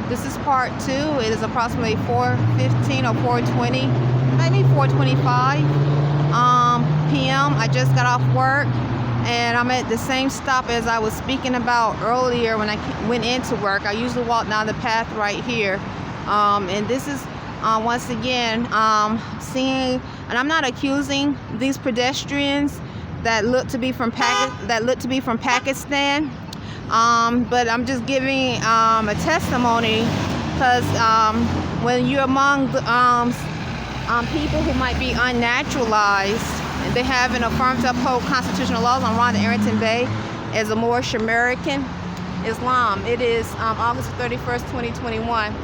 This is part 2. It is approximately 4:15 or 4:20, maybe 4:25 p.m. I just got off work, and I'm at the same stop as I was speaking about earlier when I went into work. I usually walk down the path right here, and this is once again seeing, and I'm not accusing these pedestrians that look to be from Pakistan, but I'm just giving a testimony, because when you're among people who might be unnaturalized, and they haven't affirmed to uphold constitutional laws on Arrington-Bey as a Moorish American Islam. It is August 31st, 2021.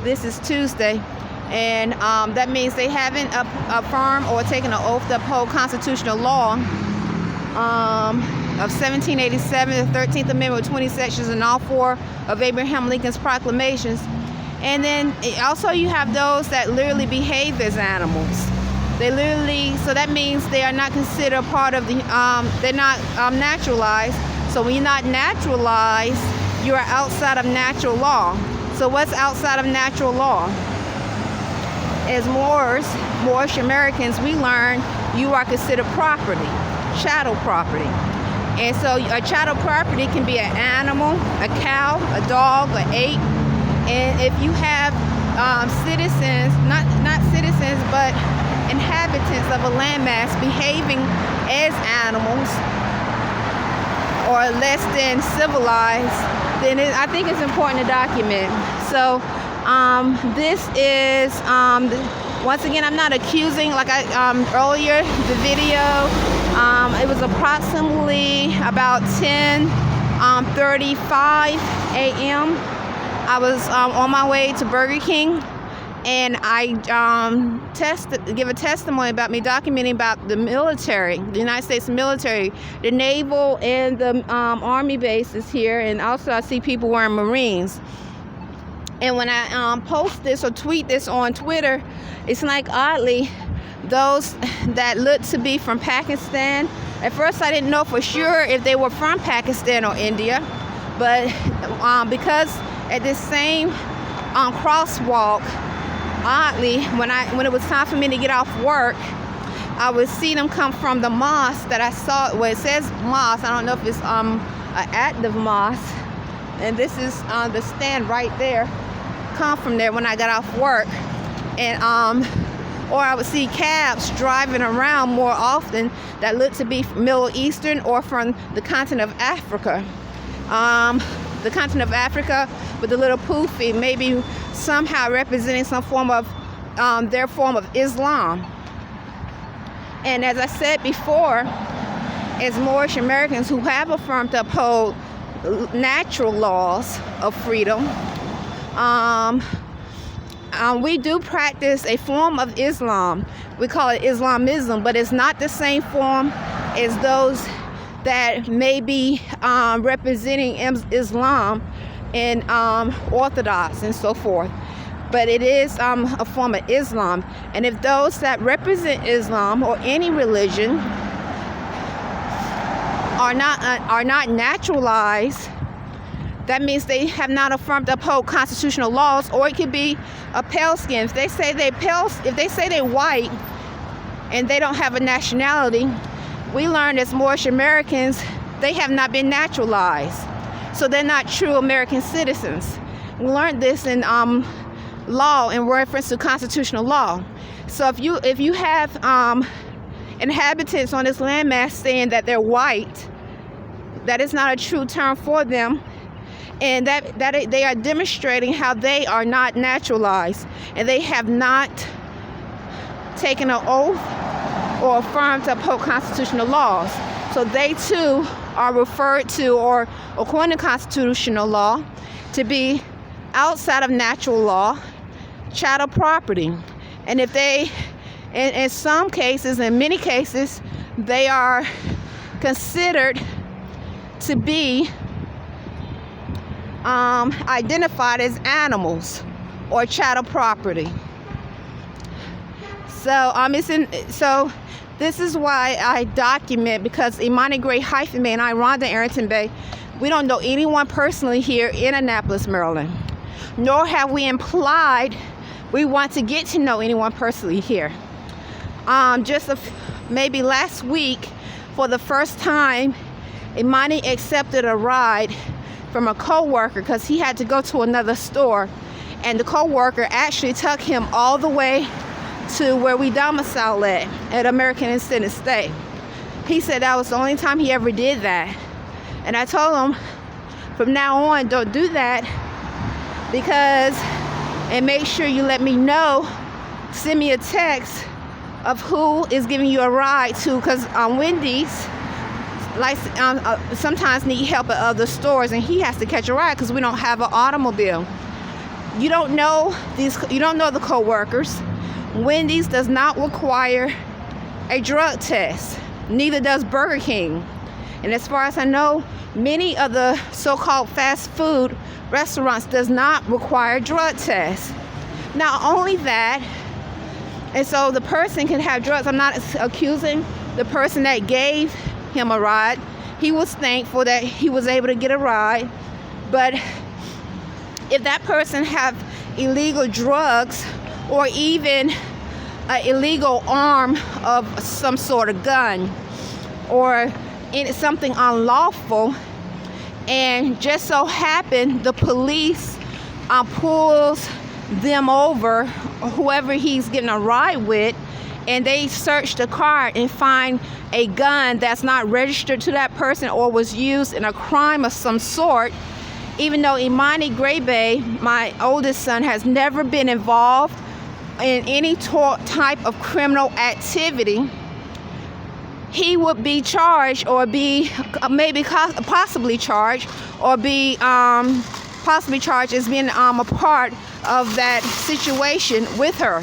This is Tuesday, and that means they haven't affirmed or taken an oath to uphold constitutional law of 1787, the 13th Amendment with 20 sections, and all 4 of Abraham Lincoln's proclamations. And then also you have those that literally behave as animals. They literally, so that means they are not considered part of the, they're not naturalized. So when you're not naturalized, you are outside of natural law. So what's outside of natural law? As Moorish Americans, we learn you are considered property, chattel property. And so a chattel property can be an animal, a cow, a dog, an ape. And if you have citizens, not citizens, but inhabitants of a landmass behaving as animals or less than civilized, then I think it's important to document. So this is, once again, I'm not accusing, like I earlier, the video, it was approximately about 10:35 a.m. I was on my way to Burger King, and I give a testimony about me documenting about the military, the United States military, the naval and the army bases here, and also I see people wearing Marines. And when I post this or tweet this on Twitter, it's like oddly, those that look to be from Pakistan, at first I didn't know for sure if they were from Pakistan or India, but because at this same crosswalk, oddly, when it was time for me to get off work, I would see them come from the mosque that I saw. Well, it says mosque. I don't know if it's an active mosque. And this is the stand right there. Come from there when I got off work, and or I would see cabs driving around more often that look to be Middle Eastern or from the continent of Africa. The continent of Africa with a little poofy, maybe somehow representing some form of their form of Islam. And as I said before, as Moorish Americans who have affirmed to uphold natural laws of freedom, we do practice a form of Islam. We call it Islamism, but it's not the same form as those that may be representing Islam and Orthodox and so forth. But it is a form of Islam. And if those that represent Islam or any religion are not naturalized, that means they have not affirmed to uphold constitutional laws, or it could be a pale skin. If they say they're white and they don't have a nationality, we learned as Moorish Americans, they have not been naturalized. So they're not true American citizens. We learned this in law in reference to constitutional law. So if you have inhabitants on this landmass saying that they're white, that is not a true term for them, and that they are demonstrating how they are not naturalized, and they have not taken an oath or affirmed to uphold constitutional laws. So they too are referred to, or according to constitutional law, to be outside of natural law, chattel property. And if they, in some cases, in many cases, they are considered to be identified as animals or chattel property. So this is why I document, because Imani Gray Hyphen May and I, Arrington-Bey, We don't know anyone personally here in Annapolis, Maryland, nor have we implied we want to get to know anyone personally here. Maybe last week, for the first time, Imani accepted a ride from a co-worker because he had to go to another store, and the co-worker actually took him all the way to where we domicile at American Extended Stay. He said that was the only time he ever did that. And I told him, from now on, don't do that, and make sure you let me know, send me a text of who is giving you a ride to, because Wendy's sometimes need help at other stores, and he has to catch a ride because we don't have an automobile. You don't know the co-workers. Wendy's does not require a drug test. Neither does Burger King. And as far as I know, many of the so-called fast food restaurants does not require drug tests. Not only that, and so the person can have drugs. I'm not accusing the person that gave him a ride. He was thankful that he was able to get a ride. But if that person have illegal drugs, or even an illegal arm of some sort of gun, or something unlawful, and just so happen the police pulls them over, whoever he's getting a ride with, and they search the car and find a gun that's not registered to that person or was used in a crime of some sort, even though Arrington-Bey, my oldest son, has never been involved in any type of criminal activity, he would be charged, or be possibly charged, or be possibly charged as being a part of that situation with her.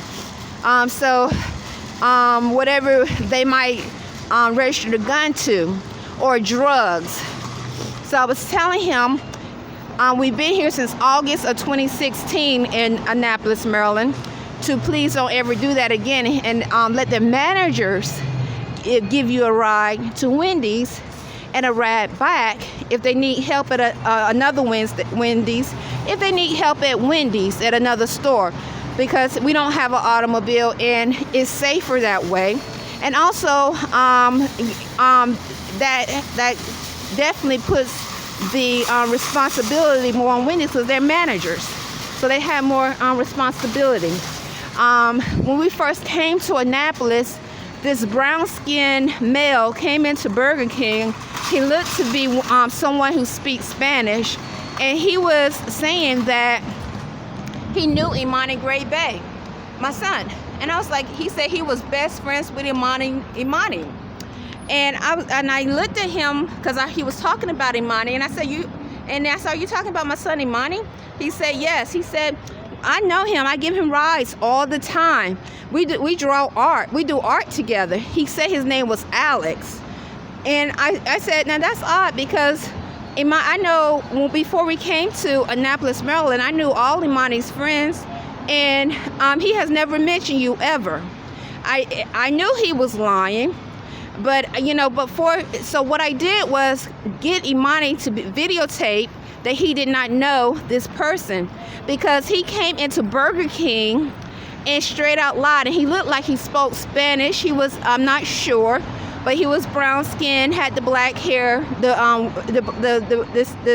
Whatever they might register the gun to, or drugs. So I was telling him, we've been here since August of 2016 in Annapolis, Maryland, to please don't ever do that again, and let the managers give you a ride to Wendy's and a ride back if they need help at another Wendy's, if they need help at Wendy's at another store, because we don't have an automobile and it's safer that way. And also that definitely puts the responsibility more on Wendy's, because they're managers, so they have more responsibility. When we first came to Annapolis, this brown-skinned male came into Burger King. He looked to be someone who speaks Spanish, and he was saying that he knew Arrington-Bey, my son. And I was like, he said he was best friends with Imani. And I looked at him because he was talking about Imani, and I said, are you talking about my son Imani? He said, yes. He said, I know him. I give him rides all the time. We draw art. We do art together. He said his name was Alex. And I said, now that's odd, because I know before we came to Annapolis, Maryland, I knew all Imani's friends, and he has never mentioned you ever. I knew he was lying, but so what I did was get Imani to videotape that he did not know this person, because he came into Burger King and straight out lied, and he looked like he spoke Spanish. He was, I'm not sure, but he was brown skinned, had the black hair, the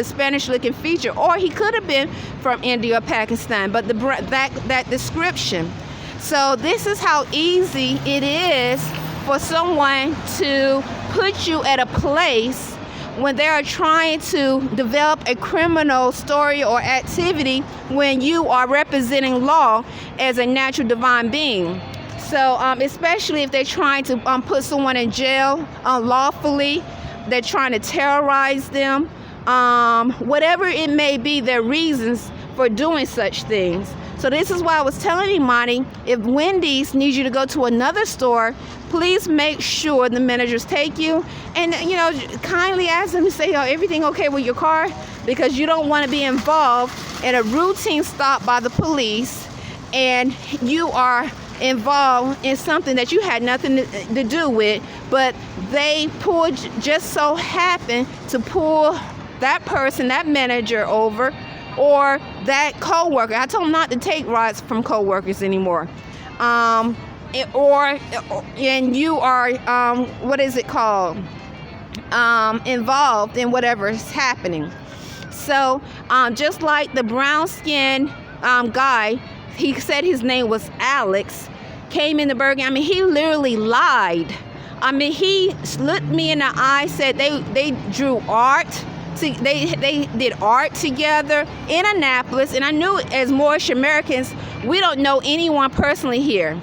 Spanish looking feature, or he could have been from India or Pakistan, but that description. So this is how easy it is for someone to put you at a place when they are trying to develop a criminal story or activity, when you are representing law as a natural divine being. So especially if they're trying to put someone in jail unlawfully, they're trying to terrorize them, whatever it may be, their reasons for doing such things. So this is why I was telling Imani, if Wendy's needs you to go to another store, please make sure the managers take you, and kindly ask them to say, everything okay with your car, because you don't want to be involved in a routine stop by the police, and you are involved in something that you had nothing to do with, but they just so happen to pull that person, that manager over, or that co-worker. I told him not to take rides from co-workers anymore. And you are, what is it called? Involved in whatever is happening. So just like the brown-skinned guy, he said his name was Alex, came in the Burger King. I mean, he literally lied. I mean, he looked me in the eye, said they drew art. See, they did art together in Annapolis, and I knew as Moorish Americans, we don't know anyone personally here.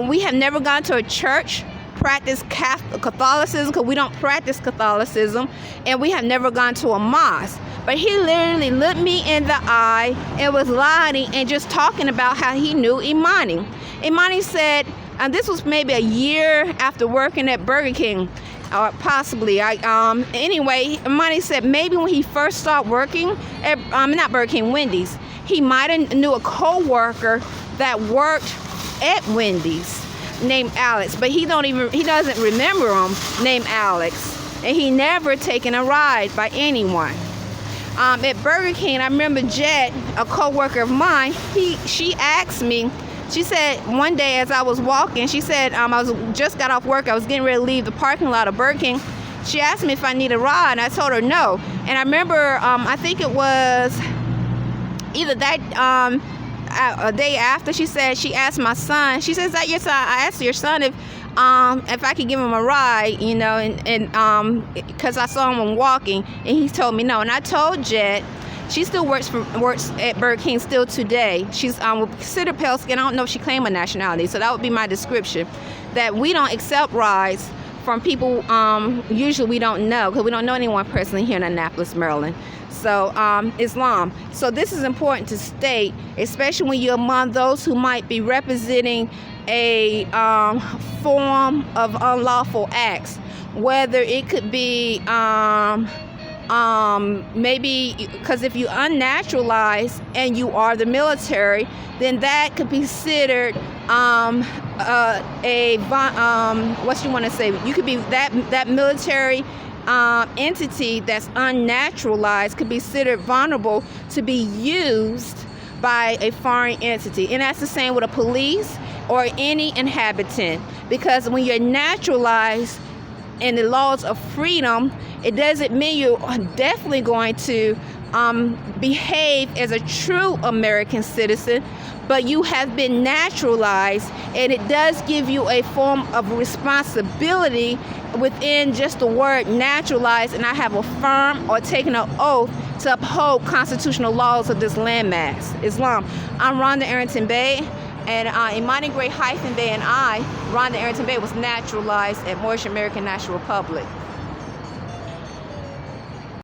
We have never gone to a church, practice Catholicism, because we don't practice Catholicism, and we have never gone to a mosque. But he literally looked me in the eye and was lying and just talking about how he knew Imani. Imani said, and this was maybe a year after working at Burger King, or possibly. Anyway, Imani said maybe when he first started working at, not Burger King, Wendy's, he might have knew a co-worker that worked at Wendy's named Alex, but he doesn't remember him named Alex, and he never taken a ride by anyone. At Burger King, I remember Jet, a co-worker of mine, she asked me, she said one day as I was walking, she said, I just got off work, I was getting ready to leave the parking lot of Burger King. She asked me if I need a ride, and I told her no. And I remember, I think it was either that, a day after, she asked my son, she says, "Is that your son?" I asked your son if I could give him a ride, you know, and because I saw him walking, and he told me no. And I told Jet, she still works at Burger King still today. She's considered pale skin. I don't know if she claimed a nationality, so that would be my description. That we don't accept rides from people usually we don't know, because we don't know anyone personally here in Annapolis, Maryland. So Islam. So this is important to state, especially when you're among those who might be representing a form of unlawful acts, whether it could be maybe because if you unnaturalize and you are the military, then that could be considered what you want to say. You could be that military entity that's unnaturalized could be considered vulnerable to be used by a foreign entity. And that's the same with a police or any inhabitant, because when you're naturalized in the laws of freedom, it doesn't mean you're definitely going to behave as a true American citizen, but you have been naturalized, and it does give you a form of responsibility within just the word naturalized, and I have affirmed or taken an oath to uphold constitutional laws of this landmass, Islam. I'm Rhonda Arrington-Bey, and Imani Gray-Bey and I, Rhonda Arrington-Bey, was naturalized at Moorish American National Republic.